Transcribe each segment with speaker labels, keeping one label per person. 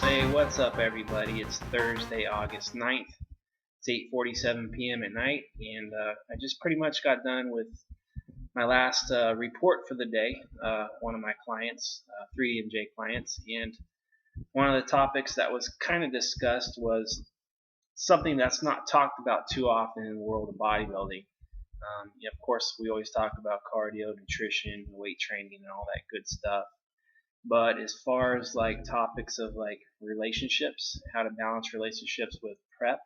Speaker 1: Hey, what's up, everybody? It's Thursday, August 9th. It's 8:47 p.m. at night, and I just pretty much got done with my last report for the day. One of my clients, 3DMJ clients, and one of the topics that was kind of discussed was something that's not talked about too often in the world of bodybuilding. Of course, we always talk about cardio, nutrition, weight training, and all that good stuff. But as far as like topics of like relationships, how to balance relationships with prep,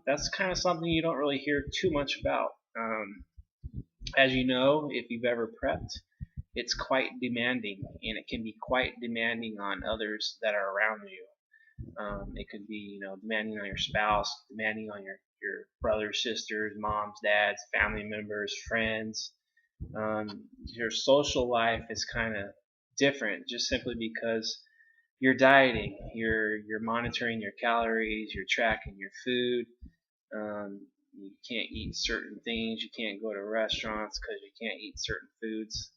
Speaker 1: that's kind of something you don't really hear too much about. As you know, if you've ever prepped, it's quite demanding, and it can be quite demanding on others that are around you. It could be, demanding on your spouse, demanding on your brothers, sisters, moms, dads, family members, friends. Your social life is kind of different just simply because you're dieting, you're monitoring your calories, you're tracking your food. You can't eat certain things, you can't go to restaurants because you can't eat certain foods.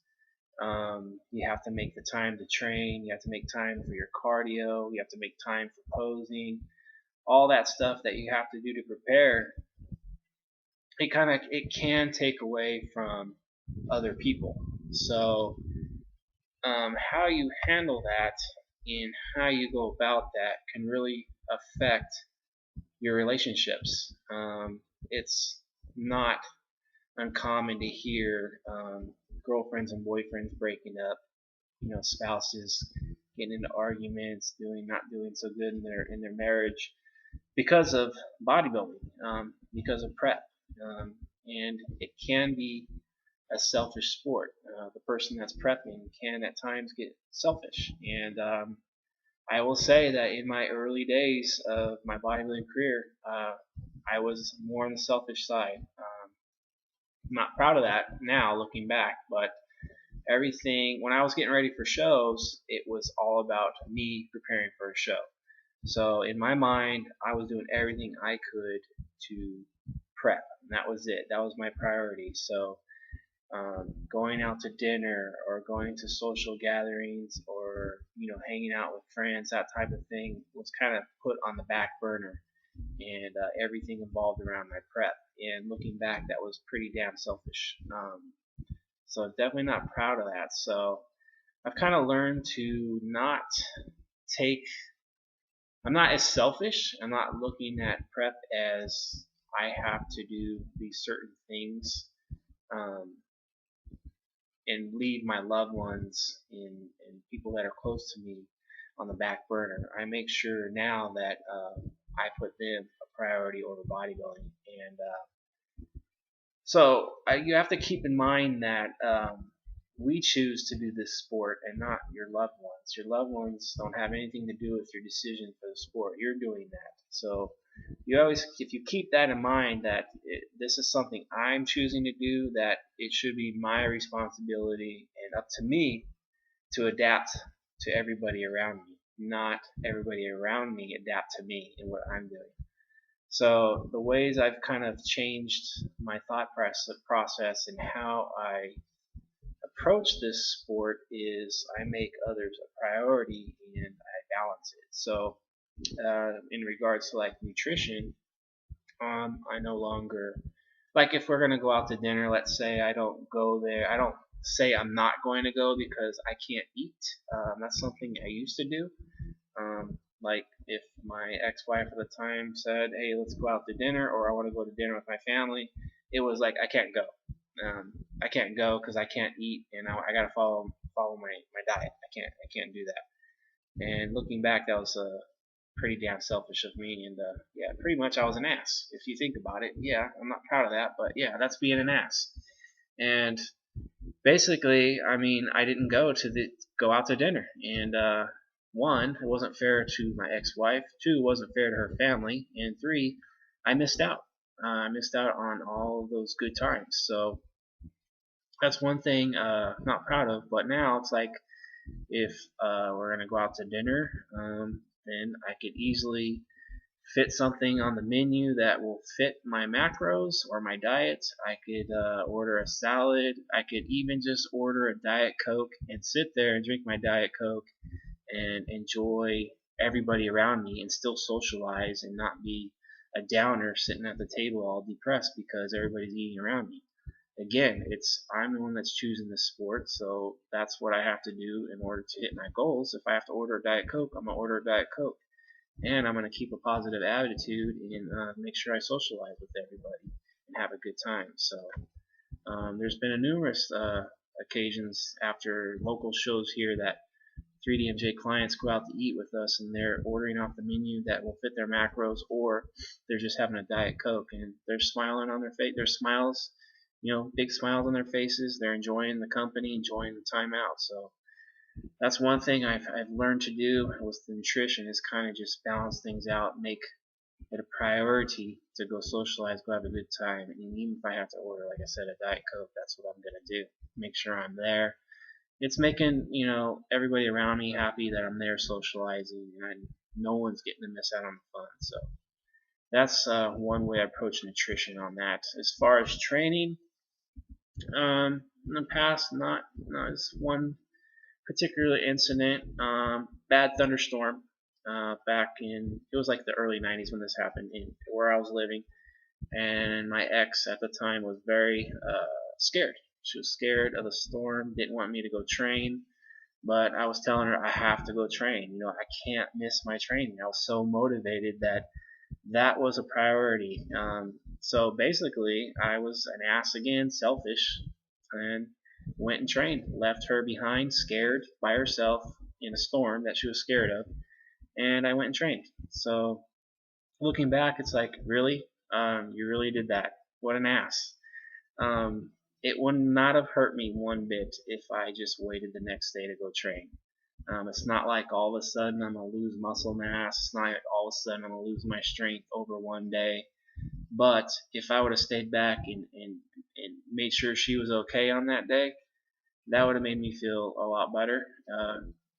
Speaker 1: You have to make the time to train, you have to make time for your cardio, you have to make time for posing, all that stuff that you have to do to prepare. It can take away from other people. So how you handle that and how you go about that can really affect your relationships. It's not uncommon to hear girlfriends and boyfriends breaking up, spouses getting into arguments, not doing so good in their marriage because of bodybuilding, because of prep, and it can be a selfish sport. The person that's prepping can at times get selfish, and I will say that in my early days of my bodybuilding career, I was more on the selfish side. I'm not proud of that now looking back, but everything when I was getting ready for shows, it was all about me preparing for a show. So in my mind, I was doing everything I could to prep, and that was it. That was my priority. So going out to dinner or going to social gatherings or hanging out with friends, that type of thing was kind of put on the back burner, and everything evolved around my prep. And looking back, that was pretty damn selfish. So definitely not proud of that. So I've kind of learned to not take. I'm not as selfish. I'm not looking at prep as I have to do these certain things. And leave my loved ones and people that are close to me on the back burner. I make sure now that I put them a priority over bodybuilding. And you have to keep in mind that we choose to do this sport and not your loved ones. Your loved ones don't have anything to do with your decision for the sport. You're doing that. So if you keep that in mind, that this is something I'm choosing to do, that it should be my responsibility and up to me to adapt to everybody around me, not everybody around me adapt to me and what I'm doing. So the ways I've kind of changed my thought process and how I approach this sport is I make others a priority and I balance it. So in regards to like nutrition, I no longer, like if we're going to go out to dinner, let's say I don't go there. I don't say I'm not going to go because I can't eat. That's something I used to do. Like if my ex-wife at the time said, hey, let's go out to dinner, or I want to go to dinner with my family, it was like I can't go. I can't go because I can't eat, and I got to follow my diet. I can't do that. And looking back, that was pretty damn selfish of me, and yeah, pretty much I was an ass. If you think about it, yeah, I'm not proud of that, but yeah, that's being an ass. And basically, I mean, I didn't go out to dinner, and one, it wasn't fair to my ex-wife. Two, it wasn't fair to her family, and three, I missed out. I missed out on all those good times. So that's one thing I'm not proud of. But now it's like if we're gonna go out to dinner, then I could easily fit something on the menu that will fit my macros or my diet. I could order a salad. I could even just order a Diet Coke and sit there and drink my Diet Coke and enjoy everybody around me and still socialize and not be a downer sitting at the table all depressed because everybody's eating around me. Again, it's I'm the one that's choosing this sport, so that's what I have to do in order to hit my goals. If I have to order a Diet Coke, I'm gonna order a Diet Coke, and I'm gonna keep a positive attitude and make sure I socialize with everybody and have a good time. So there's been a numerous occasions after local shows here that 3DMJ clients go out to eat with us and they're ordering off the menu that will fit their macros, or they're just having a Diet Coke and they're smiling on their face. Their smiles, big smiles on their faces. They're enjoying the company, enjoying the time out. So that's one thing I've learned to do with the nutrition is kind of just balance things out, make it a priority to go socialize, go have a good time. And even if I have to order, like I said, a Diet Coke, that's what I'm gonna do. Make sure I'm there. It's making everybody around me happy that I'm there socializing, and no one's getting to miss out on the fun. So that's one way I approach nutrition on that. As far as training, in the past, not as one particular incident. Bad thunderstorm back in it was like the early '90s when this happened in where I was living, and my ex at the time was very scared. She was scared of the storm, didn't want me to go train, but I was telling her I have to go train. I can't miss my training. I was so motivated that was a priority. So basically, I was an ass again, selfish, and went and trained. Left her behind, scared by herself in a storm that she was scared of, and I went and trained. So looking back, it's like, really, you really did that? What an ass. It would not have hurt me one bit if I just waited the next day to go train. It's not like all of a sudden I'm going to lose muscle mass. It's not like all of a sudden I'm going to lose my strength over one day. But if I would have stayed back and made sure she was okay on that day, that would have made me feel a lot better.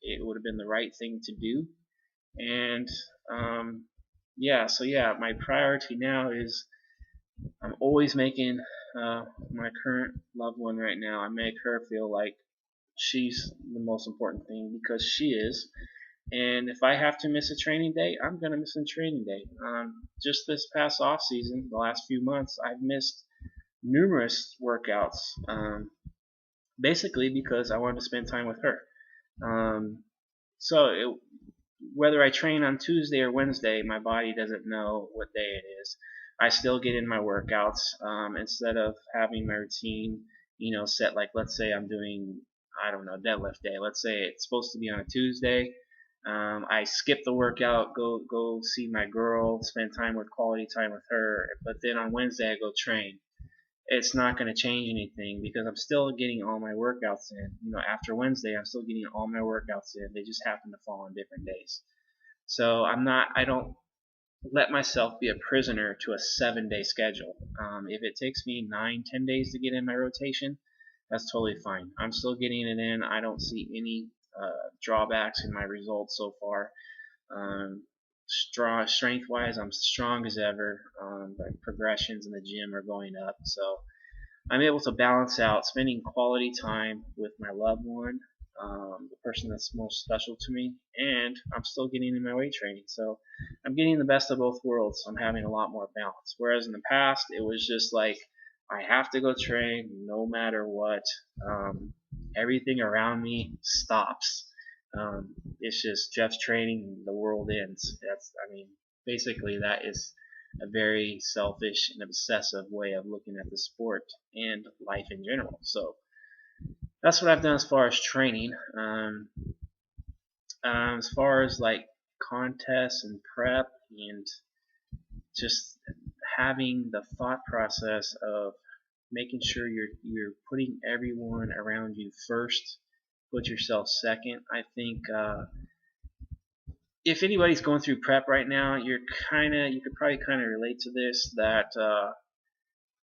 Speaker 1: It would have been the right thing to do. And so my priority now is I'm always making my current loved one right now. I make her feel like she's the most important thing because she is. And if I have to miss a training day, I'm gonna miss a training day. Just this past off season, the last few months, I've missed numerous workouts, basically because I wanted to spend time with her. Um, so whether I train on Tuesday or Wednesday, my body doesn't know what day it is. I still get in my workouts instead of having my routine, set like let's say I'm doing I don't know deadlift day. Let's say it's supposed to be on a Tuesday. I skip the workout, go see my girl, spend quality time with her. But then on Wednesday I go train. It's not going to change anything because I'm still getting all my workouts in. After Wednesday, I'm still getting all my workouts in. They just happen to fall on different days. So I don't let myself be a prisoner to a 7-day schedule. If it takes me 9, 10 days to get in my rotation, that's totally fine. I'm still getting it in. I don't see any drawbacks in my results so far. Strength wise, I'm strong as ever. My progressions in the gym are going up. So I'm able to balance out spending quality time with my loved one, the person that's most special to me, and I'm still getting in my weight training. So I'm getting the best of both worlds. I'm having a lot more balance. Whereas in the past, it was just like I have to go train no matter what. Everything around me stops. It's just Jeff's training, the world ends. Basically that is a very selfish and obsessive way of looking at the sport and life in general. So that's what I've done as far as training. As far as like contests and prep and just having the thought process of making sure you're putting everyone around you first, put yourself second. I think if anybody's going through prep right now, you could probably kind of relate to this that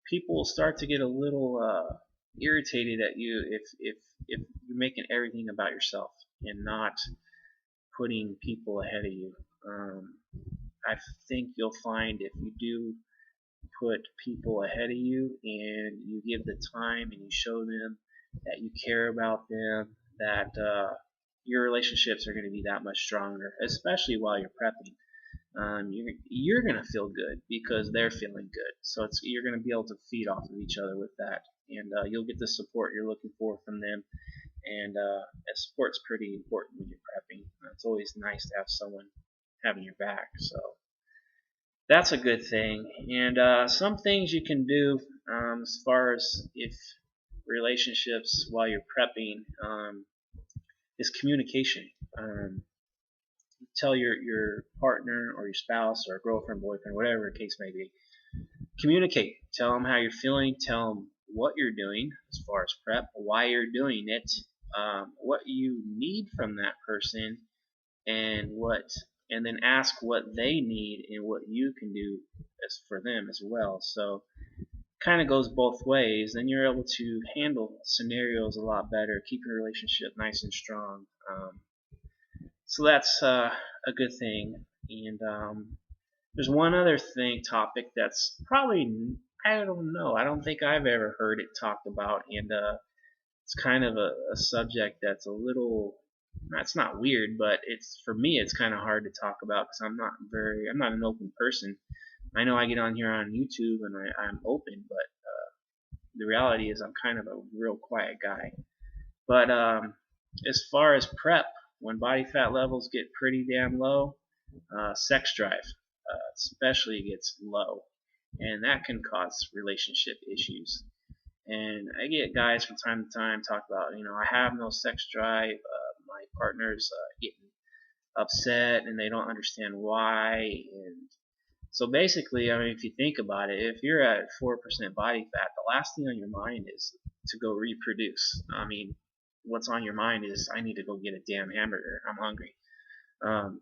Speaker 1: people start to get a little irritated at you if you're making everything about yourself and not putting people ahead of you. I think you'll find if you do put people ahead of you and you give the time and you show them that you care about them, that your relationships are going to be that much stronger, especially while you're prepping. You're going to feel good because they're feeling good. So you're going to be able to feed off of each other with that, and you'll get the support you're looking for from them. And support's pretty important when you're prepping. It's always nice to have someone having your back. So that's a good thing. And some things you can do as far as if relationships while you're prepping is communication. Tell your partner or your spouse or girlfriend, boyfriend, whatever the case may be. Communicate. Tell them how you're feeling. Tell them what you're doing as far as prep, why you're doing it, what you need from that person, and then ask what they need and what you can do as for them as well. So kind of goes both ways. Then you're able to handle scenarios a lot better, keep your relationship nice and strong. So that's a good thing. And there's one other topic that's probably, I don't know, I don't think I've ever heard it talked about, and it's kind of a subject that's a little, that's not weird, but it's, for me, it's kind of hard to talk about because I'm not an open person. I know I get on here on YouTube and I'm open, but the reality is I'm kind of a real quiet guy. But as far as prep, when body fat levels get pretty damn low, sex drive especially gets low, and that can cause relationship issues. And I get guys from time to time talk about, I have no sex drive, my partner's getting upset and they don't understand why. And so basically, I mean, if you think about it, if you're at 4% body fat, the last thing on your mind is to go reproduce. I mean, what's on your mind is, I need to go get a damn hamburger. I'm hungry.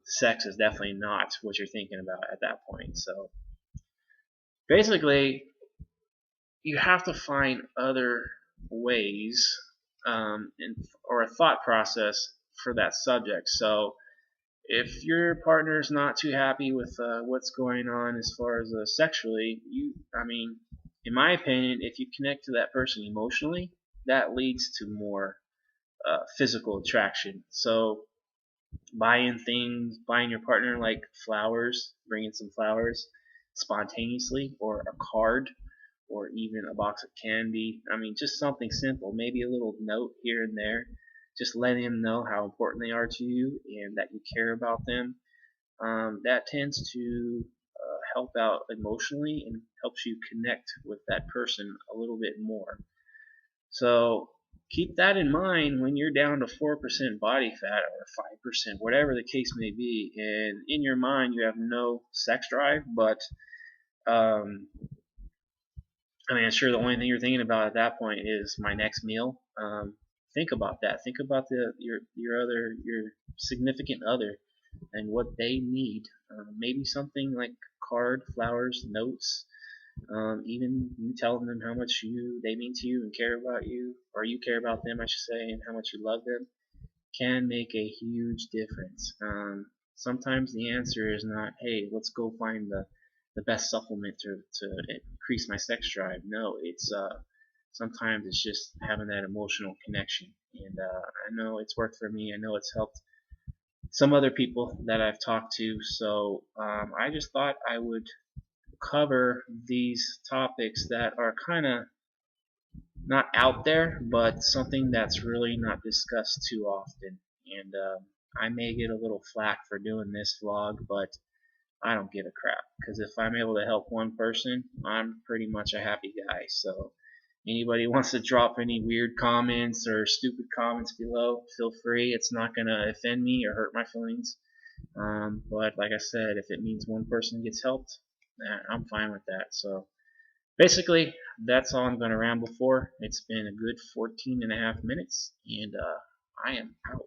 Speaker 1: Sex is definitely not what you're thinking about at that point. So basically, you have to find other ways or a thought process for that subject. So if your partner's not too happy with what's going on as far as sexually, I mean, in my opinion, if you connect to that person emotionally, that leads to more physical attraction. So buying your partner like flowers, bringing some flowers spontaneously, or a card, or even a box of candy. I mean, just something simple, maybe a little note here and there, just letting them know how important they are to you and that you care about them. That tends to help out emotionally and helps you connect with that person a little bit more. So keep that in mind when you're down to 4% body fat or 5%, whatever the case may be, and in your mind you have no sex drive, but I mean, sure, the only thing you're thinking about at that point is my next meal. Think about that. Think about your significant other and what they need. Maybe something like card, flowers, notes. Even you telling them how much they mean to you and care about you, or you care about them, I should say, and how much you love them, can make a huge difference. Sometimes the answer is not, hey, let's go find the best supplement to increase my sex drive. No, it's sometimes it's just having that emotional connection. And I know it's worked for me. I know it's helped some other people that I've talked to. So I just thought I would cover these topics that are kind of not out there, but something that's really not discussed too often. And I may get a little flack for doing this vlog, but I don't give a crap, because if I'm able to help one person, I'm pretty much a happy guy. So anybody wants to drop any weird comments or stupid comments below, feel free. It's not going to offend me or hurt my feelings. But like I said, if it means one person gets helped, I'm fine with that. So basically, that's all I'm going to ramble for. It's been a good 14 and a half minutes, and I am out.